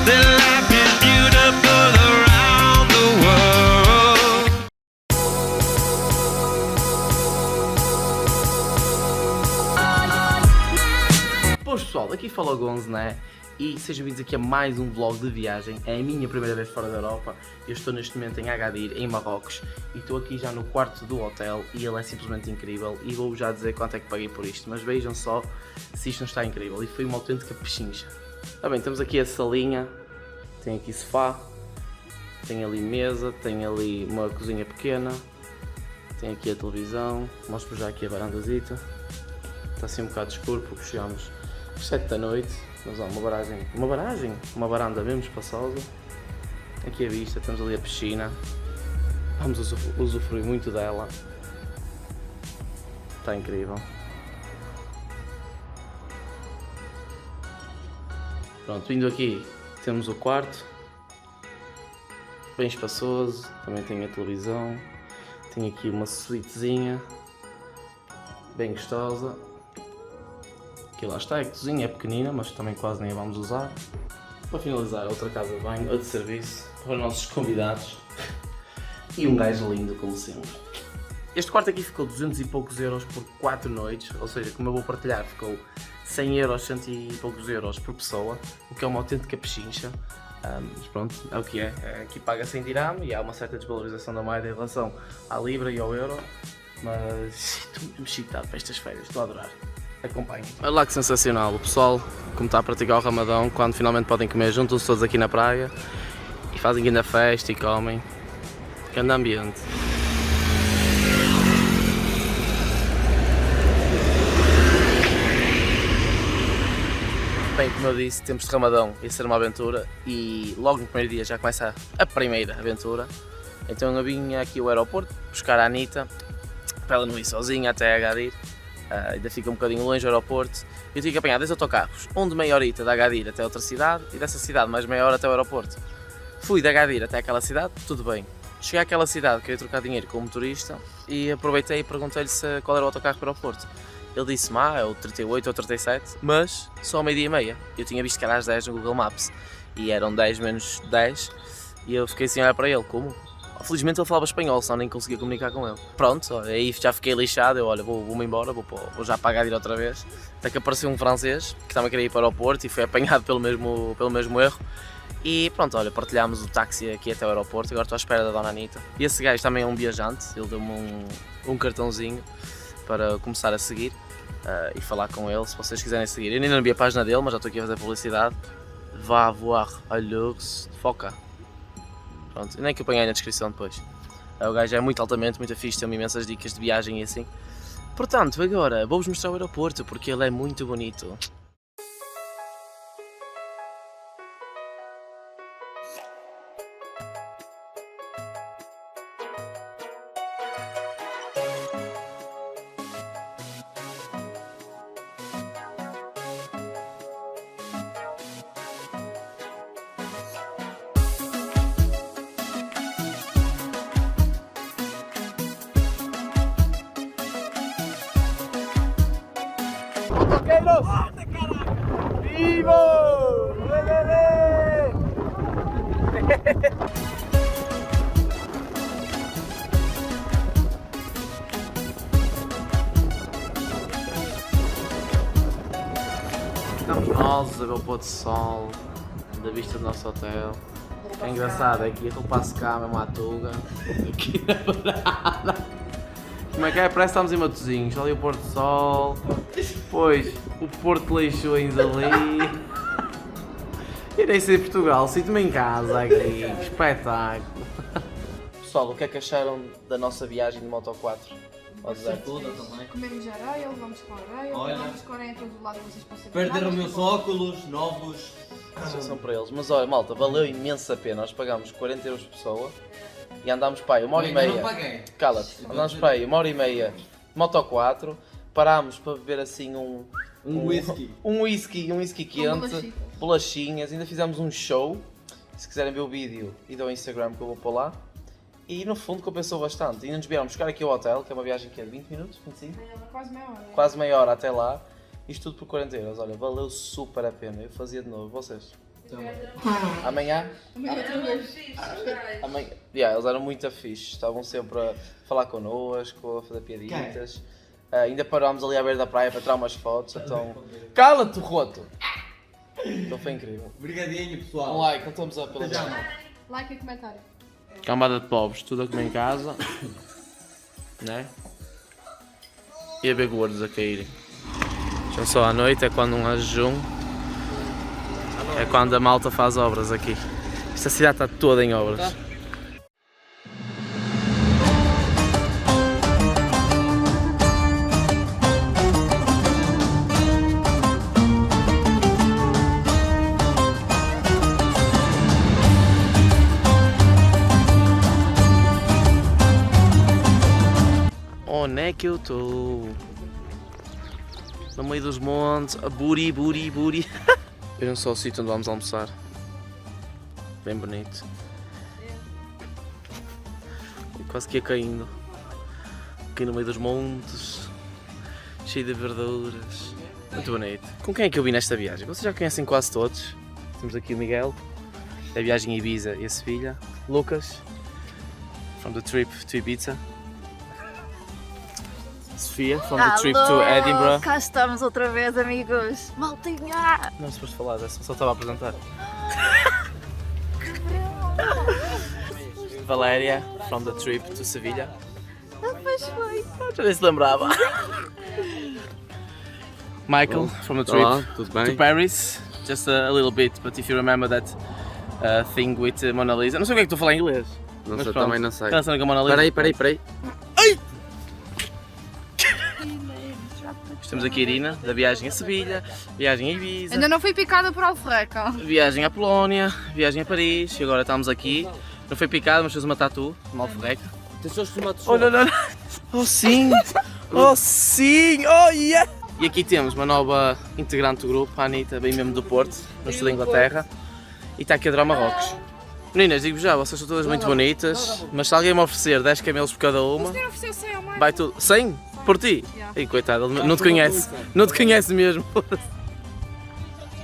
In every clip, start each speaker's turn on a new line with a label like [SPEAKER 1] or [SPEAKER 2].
[SPEAKER 1] that life is beautiful around the world.
[SPEAKER 2] Pois pessoal, aqui fala o Gonzo, né? E sejam bem-vindos aqui a mais um vlog de viagem. É a minha primeira vez fora da Europa. Eu estou neste momento em Agadir, em Marrocos, e estou aqui já no quarto do hotel e ele é simplesmente incrível. E vou já dizer quanto é que paguei por isto, mas vejam só se isto não está incrível. E foi uma autêntica pechincha. Tá bem, temos aqui a salinha, tem aqui sofá, tem ali mesa, tem ali uma cozinha pequena, tem aqui a televisão. Mostro já aqui a varandazita. Está assim um bocado escuro porque chegamos às 7 da noite. Mas ó, uma varanda mesmo espaçosa. Aqui a vista, temos ali a piscina. Vamos usufruir muito dela. Está incrível. Pronto, vindo aqui temos o quarto. Bem espaçoso, também tem a televisão. Tem aqui uma suítezinha bem gostosa. Aqui lá está, a cozinha é pequenina, mas também quase nem a vamos usar. Para finalizar, outra casa de banho, a de serviço, para os nossos convidados. E um gajo lindo, como sempre. Este quarto aqui ficou 200 e poucos euros por 4 noites, ou seja, como eu vou partilhar, ficou 100 euros, 100 e poucos euros por pessoa, o que é uma autêntica pechincha. Mas pronto, é o que é. Aqui paga 100 dirham e há uma certa desvalorização da moeda em relação à libra e ao euro. Mas estou muito excitado para estas férias, estou a adorar. Acompanhem. Olha lá que sensacional, o pessoal, como está a praticar o Ramadão, quando finalmente podem comer, juntam-se todos aqui na praia e fazem ainda festa e comem. Grande ambiente. Bem, como eu disse, tempos de Ramadão ia ser uma aventura e logo no primeiro dia já começa a primeira aventura. Então eu vim aqui ao aeroporto buscar a Anitta, para ela não ir sozinha até Agadir. Ainda fica um bocadinho longe do aeroporto. Eu tive que apanhar 10 autocarros, um de meia horita da Agadir até outra cidade e dessa cidade mais meia hora até o aeroporto. Fui da Agadir até aquela cidade, tudo bem. Cheguei àquela cidade, queria trocar dinheiro com o motorista e aproveitei e perguntei-lhe qual era o autocarro para o aeroporto. Ele disse-me, é o 38 ou 37, mas só ao meio-dia e meia. Eu tinha visto que era às 10 no Google Maps e eram 10 menos 10 e eu fiquei assim a olhar para ele, como? Felizmente ele falava espanhol, senão nem conseguia comunicar com ele. Pronto, aí já fiquei lixado, eu olha, vou-me embora, vou já pagar de ir outra vez. Até que apareceu um francês que também queria ir para o aeroporto e foi apanhado pelo mesmo erro. E pronto, olha, partilhámos o táxi aqui até o aeroporto, agora estou à espera da Dona Anitta. E esse gajo também é um viajante, ele deu-me um cartãozinho para começar a seguir e falar com ele, se vocês quiserem seguir. Eu ainda não vi a página dele, mas já estou aqui a fazer publicidade. Va voir à luxe, foca. Pronto, nem que eu ponha aí na descrição depois. O gajo é muito altamente, muito fixe, tem imensas dicas de viagem e assim. Portanto, agora vou-vos mostrar o aeroporto porque ele é muito bonito. Motoqueiros! Vivo! Estamos nós a ver o pôr do sol da vista do nosso hotel. O que é engraçado é que a roupa se cá mesmo à tuga, aqui na varanda. Como é que é? Parece que estamos em Matosinhos, ali o pôr do sol, depois o Porto de Leixões ali. Eu nem sei Portugal, sinto-me em casa aqui, espetáculo. Pessoal, o que é que acharam da nossa viagem de Moto 4?
[SPEAKER 3] Toda também.
[SPEAKER 4] Comemos areia, levamos com areia,
[SPEAKER 3] Olha.
[SPEAKER 4] levamos com areia em todo o lado, vocês possam
[SPEAKER 3] Perderam meus óculos novos.
[SPEAKER 2] São para eles, mas olha malta, valeu imenso a pena, nós pagámos 40 euros por pessoa e andámos para aí 1h30.
[SPEAKER 3] Não paguei.
[SPEAKER 2] Cala-te, andámos para aí 1h30 de Moto 4, parámos para beber assim um whisky quente, bolachinhas, ainda fizemos um show. Se quiserem ver o vídeo e do Instagram que eu vou pôr lá. E no fundo compensou bastante. Ainda nos vieram buscar aqui ao hotel, que é uma viagem que é de 20 minutos, 25?
[SPEAKER 4] Quase meia hora.
[SPEAKER 2] Quase meia hora até lá. Isto tudo por 40 euros. Olha, valeu super a pena. Eu fazia de novo. Vocês? Amanhã? Amanhã. Yeah, eles eram muito fixe, estavam sempre a falar connosco, a fazer piaditas. Ainda parámos ali à beira da praia para tirar umas fotos, então... Cala-te, roto! Então foi incrível.
[SPEAKER 3] Obrigadinho,
[SPEAKER 2] Um
[SPEAKER 3] pessoal.
[SPEAKER 2] like, estamos a pela
[SPEAKER 3] Já,
[SPEAKER 4] Like e comentário.
[SPEAKER 2] Cambada de pobres, tudo a comer em casa. Né? E a ver gordos a caírem. Já só à noite é quando um jejum. É quando a malta faz obras aqui. Esta cidade está toda em obras. Onde é que eu estou? No meio dos montes, a buri. Vejam só o sítio onde vamos almoçar. Bem bonito. Quase que ia caindo. Aqui no meio dos montes, cheio de verduras. Muito bonito. Com quem é que eu vim nesta viagem? Vocês já conhecem quase todos. Temos aqui o Miguel, da viagem a Ibiza e a Sevilha. Lucas, from the trip to Ibiza. Sofia, from the trip to Edinburgh.
[SPEAKER 5] Cá estamos outra vez, amigos. Maltinha!
[SPEAKER 2] Não se foste falar dessa, só estava a apresentar. Valéria, from the trip to Sevilha.
[SPEAKER 5] Pois foi.
[SPEAKER 2] Já nem se lembrava. Michael, from the trip
[SPEAKER 6] Olá, tudo bem?
[SPEAKER 2] to Paris. Just a little bit, but if you remember that thing with Mona Lisa. Não sei o que é que estou a falar em inglês.
[SPEAKER 6] Não
[SPEAKER 2] mas
[SPEAKER 6] sei,
[SPEAKER 2] pronto.
[SPEAKER 6] também não sei.
[SPEAKER 2] Aquela cena com a Mona Lisa.
[SPEAKER 6] Peraí.
[SPEAKER 2] Temos aqui a Irina, da viagem a Sevilha, viagem a Ibiza,
[SPEAKER 4] Ainda não fui picada por Alforreca.
[SPEAKER 2] viagem à Polónia, viagem a Paris e agora estamos aqui. Não foi picado, mas fez uma tatu, uma alforreca.
[SPEAKER 3] Deixou-os tomates.
[SPEAKER 2] Oh, não. Oh, sim! Oh, sim! Oh, yeah! E aqui temos uma nova integrante do grupo, a Anitta, bem mesmo do Porto, no sul da Inglaterra. E está aqui a adorar Marrocos. Meninas, digo já, vocês são todas muito bonitas, mas se alguém me oferecer 10 camelos por cada uma,
[SPEAKER 4] Não ofereceu 100 ao mais.
[SPEAKER 2] vai tudo. 100? Por ti?
[SPEAKER 4] Yeah.
[SPEAKER 2] Ei, coitado, ele não te conhece. Não te conhece mesmo.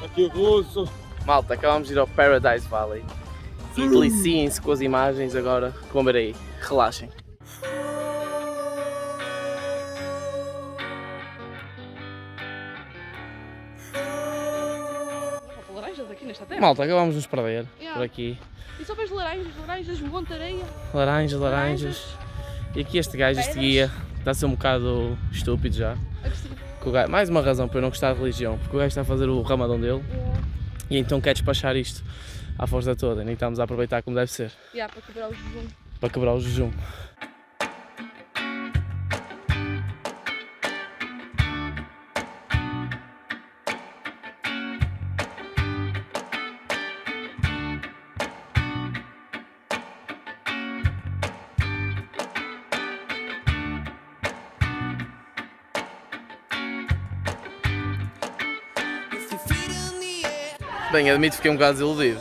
[SPEAKER 6] Aqui o russo.
[SPEAKER 2] Malta, acabamos de ir ao Paradise Valley. E deliciem-se com as imagens agora. Vamos ver aí. Relaxem.
[SPEAKER 7] Laranjas aqui nesta terra.
[SPEAKER 2] Malta, acabamos de nos perder
[SPEAKER 7] Yeah.
[SPEAKER 2] por aqui.
[SPEAKER 7] E só vejo laranjas, um monte de areia.
[SPEAKER 2] Laranjas. E aqui este gajo, este guia, está a ser um bocado estúpido já.
[SPEAKER 7] Agressivo.
[SPEAKER 2] Que o gajo- mais uma razão para eu não gostar de religião, porque o gajo está a fazer o ramadão dele e então quer despachar isto à força toda. Nem estamos a aproveitar como deve ser,
[SPEAKER 7] Yeah, para quebrar o jejum.
[SPEAKER 2] para quebrar o jejum. Bem, admito que fiquei um bocado desiludido.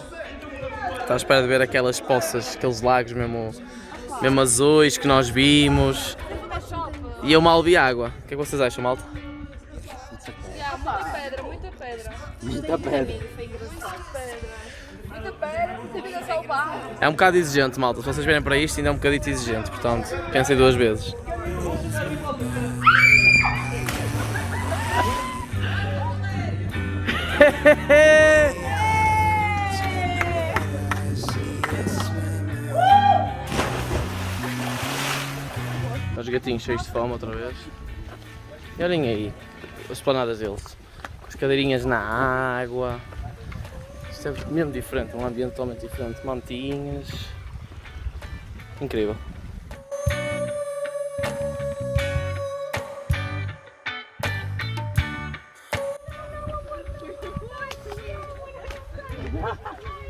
[SPEAKER 2] Estava à espera de ver aquelas poças, aqueles lagos mesmo azuis que nós vimos. E eu mal vi água. O que é que vocês acham, malta?
[SPEAKER 7] Yeah, muita pedra.
[SPEAKER 6] Muita pedra.
[SPEAKER 7] Muita pedra, você fica salvar.
[SPEAKER 2] É um bocado exigente, malta. Se vocês virem para isto, ainda é um bocadito exigente. Portanto, pensem duas vezes. Os gatinhos cheios de fome outra vez. E olhem aí, as planadas deles. Com as cadeirinhas na água. Isto é mesmo diferente, um ambiente totalmente diferente. Mantinhas. Incrível.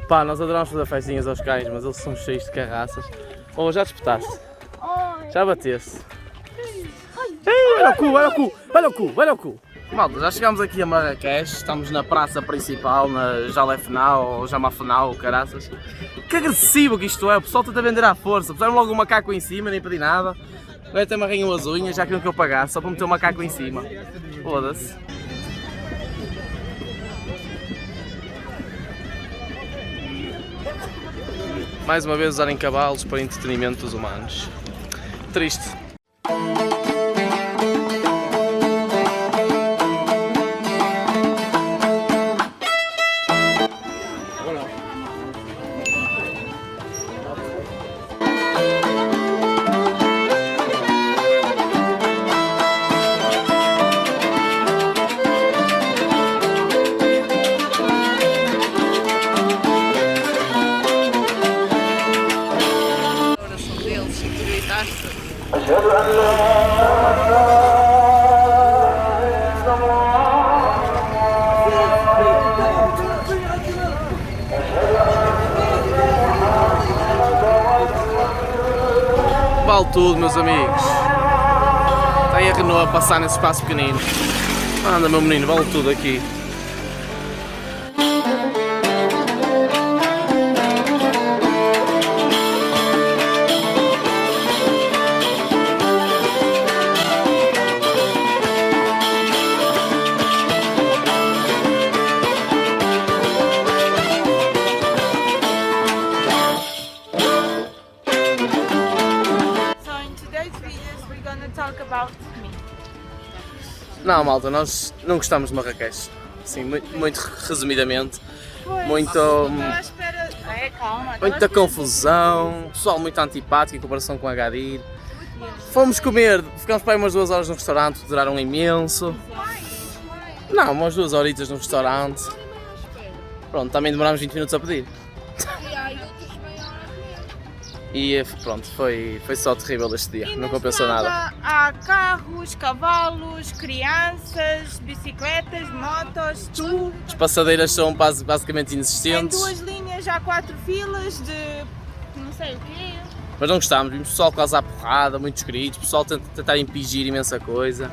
[SPEAKER 2] Pá, nós adoramos fazer festinhas aos cães, mas eles são cheios de carraças. Oh, já disputaste? Já bateste? Ei, olha o cu, olha o cu, olha o cu, olha o cu! Malta, já chegámos aqui a Marrakech, estamos na praça principal, na Jalefnau ou Jamafnau, caraças. Que agressivo que isto é, o pessoal tenta vender à força, puseram logo um macaco em cima, nem pedi nada. Agora até me arranham as unhas, já queriam que eu pagasse, só para meter o macaco em cima. Foda-se. mais uma vez usarem cavalos para entretenimento dos humanos. Triste.
[SPEAKER 4] Deles, e tu gritaste.
[SPEAKER 2] Vale tudo, meus amigos. Está aí a Renault a passar nesse espaço pequenino. Anda, meu menino, vale tudo aqui.
[SPEAKER 6] So in today's videos we're gonna talk about me.
[SPEAKER 2] Não, malta, nós não gostamos de Marrakech. Sim, muito resumidamente. Muito.
[SPEAKER 6] Estou à espera. Calma.
[SPEAKER 2] Muita confusão, pessoal muito antipático em comparação com Agadir. Fomos comer, ficámos para aí umas 2 horas no restaurante, duraram imenso. Não, umas 2 horitas no restaurante. Pronto, também demorámos 20 minutos a pedir. E pronto, foi só terrível este dia, não compensou nada.
[SPEAKER 6] Há carros, cavalos, crianças, bicicletas, motos, tudo.
[SPEAKER 2] As passadeiras são basicamente
[SPEAKER 6] Em
[SPEAKER 2] inexistentes,
[SPEAKER 6] 2 linhas há 4 filas de não sei o quê.
[SPEAKER 2] mas não gostámos, vimos pessoal quase à porrada, muitos gritos, pessoal tentar impingir imensa coisa,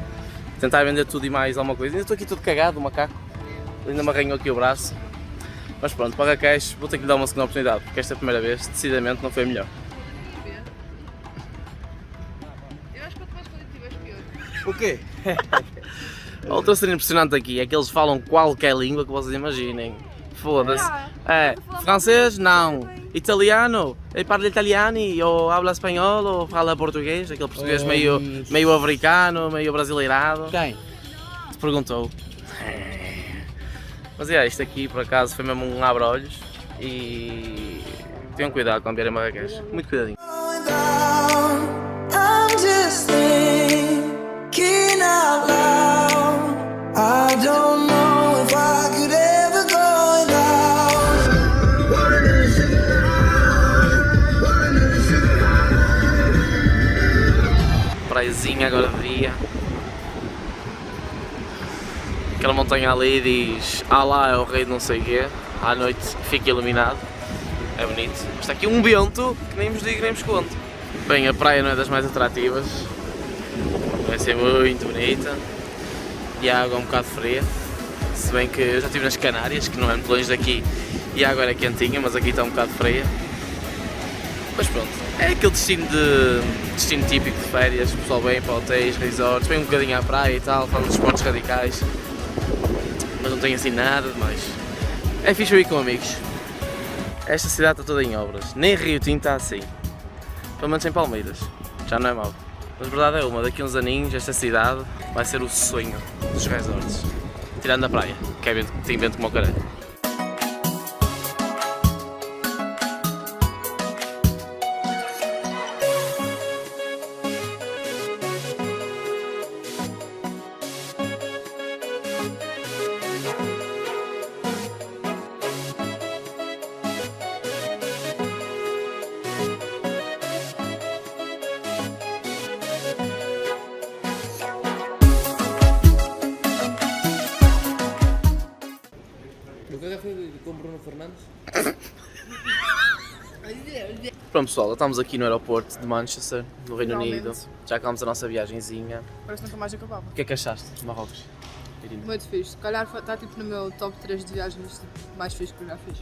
[SPEAKER 2] tentar vender tudo e mais alguma coisa. Ainda estou aqui todo cagado, o macaco, ainda me arranhou aqui o braço. Mas pronto, Marrakech, vou ter que lhe dar uma segunda oportunidade, porque esta primeira vez, decididamente, não foi a melhor.
[SPEAKER 4] Eu acho que quanto mais coletivo és pior.
[SPEAKER 2] O quê? Outra cena impressionante aqui é que eles falam qualquer língua que vocês imaginem. Foda-se. É, francês? Não. Italiano? Ele parla italiano ou habla espanhol ou fala português? Aquele português meio africano, meio brasileirado.
[SPEAKER 3] Quem?
[SPEAKER 2] Te perguntou. Mas é, isto aqui por acaso foi mesmo um abre-olhos e tenham cuidado quando vierem a Marrakech. Muito cuidadinho.
[SPEAKER 8] I'm just thinking out loud. I don't know if I could ever go without.
[SPEAKER 2] Praiazinha agora de dia. Aquela montanha ali diz Alá é o rei de não sei o quê. À noite fica iluminado. É bonito. Mas está aqui um vento que nem vos digo nem vos conto. Bem, a praia não é das mais atrativas. Vai ser muito bonita. E a água é um bocado fria. Se bem que eu já estive nas Canárias, que não é muito longe daqui, e a água era quentinha, mas aqui está um bocado fria. Mas pronto, é aquele destino típico de férias. O pessoal vem para hotéis, resorts, vem um bocadinho à praia e tal, faz uns esportes radicais. Mas não tem assim nada de mais. É fixe eu ir com amigos. Esta cidade está toda em obras, nem Rio Tinto está assim. Pelo menos em Palmeiras, já não é mau. Mas a verdade é uma, daqui a uns aninhos esta cidade vai ser o sonho dos resorts. Tirando a praia, que é vento, tem vento como o caralho.
[SPEAKER 3] Nunca foi com o Bruno Fernandes?
[SPEAKER 2] Pronto pessoal, já estamos aqui no aeroporto de Manchester, no Reino
[SPEAKER 4] Finalmente.
[SPEAKER 2] Unido. Já acabamos a nossa viagenzinha.
[SPEAKER 4] Parece que nunca mais acabava.
[SPEAKER 2] O que é que achaste de Marrocos, Irina?
[SPEAKER 4] Muito fixe. Se calhar está tipo no meu top 3 de viagens mais fixe que eu já fiz.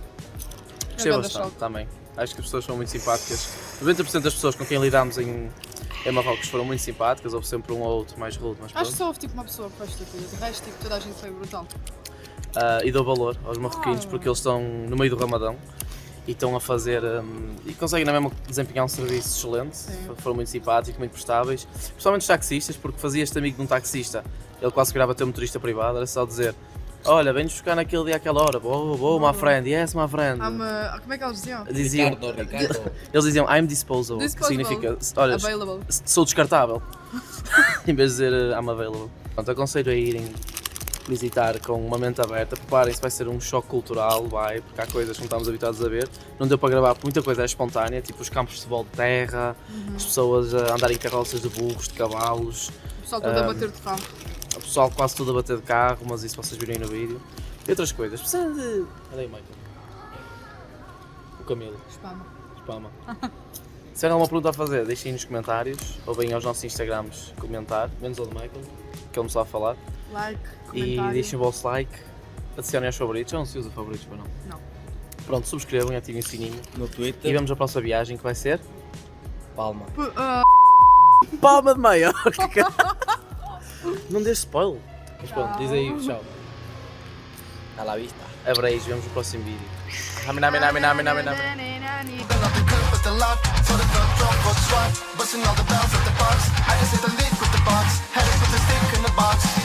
[SPEAKER 2] Gostei
[SPEAKER 4] grande
[SPEAKER 2] bastante
[SPEAKER 4] choque.
[SPEAKER 2] também. Acho que as pessoas são muito simpáticas. 90% das pessoas com quem lidámos em Marrocos foram muito simpáticas, houve sempre um ou outro mais rude, mas
[SPEAKER 4] Acho
[SPEAKER 2] pronto.
[SPEAKER 4] que só houve tipo uma pessoa que foi estúpida. De resto, tipo, toda a gente foi brutal.
[SPEAKER 2] E dou valor aos marroquinos porque eles estão no meio do Ramadão e estão a fazer e conseguem na mesma desempenhar um serviço excelente. Foram muito simpáticos, muito prestáveis, principalmente os taxistas, porque fazia este amigo de um taxista, ele quase virava ter um motorista privado, era só dizer: olha, vem-nos buscar naquele dia àquela hora, my friend, yes my friend.
[SPEAKER 4] Como é que eles diziam?
[SPEAKER 3] Ricardo.
[SPEAKER 2] Eles diziam I'm disposable, que significa, olha,
[SPEAKER 4] Available.
[SPEAKER 2] sou descartável, em vez de dizer I'm available. Pronto, aconselho a irem visitar com uma mente aberta, preparem-se, vai ser um choque cultural, porque há coisas que não estamos habituados a ver. Não deu para gravar porque muita coisa é espontânea, tipo os campos de futebol de terra, as pessoas a andarem em carroças de burros, de cavalos,
[SPEAKER 4] O pessoal todo a bater de carro.
[SPEAKER 2] o pessoal quase tudo a bater de carro, mas isso vocês viram aí no vídeo. E outras coisas, precisa de... Olha aí, Michael. O Camilo. Spama. Se tiverem alguma pergunta a fazer, deixem aí nos comentários, ou venham aos nossos Instagrams comentar, menos ao do Michael, que ele me sabe falar.
[SPEAKER 4] Like,
[SPEAKER 2] E
[SPEAKER 4] comentário.
[SPEAKER 2] deixem o vosso like, adicionem aos favoritos, já não se usa favoritos para não.
[SPEAKER 4] Não.
[SPEAKER 2] Pronto, subscrevam e ativem o sininho.
[SPEAKER 3] No
[SPEAKER 2] E
[SPEAKER 3] Twitter,
[SPEAKER 2] vamos à próxima viagem que vai ser
[SPEAKER 3] Palma.
[SPEAKER 2] Palma de Maiorca. Não dês spoiler. Mas pronto, diz aí, tchau.
[SPEAKER 3] A la vista.
[SPEAKER 2] Abreijos, vemos no próximo vídeo.
[SPEAKER 8] With the lock, so the drunk was right. Busting all the bells at the box. I just hit the lid with the box. Had to put the stick in the box.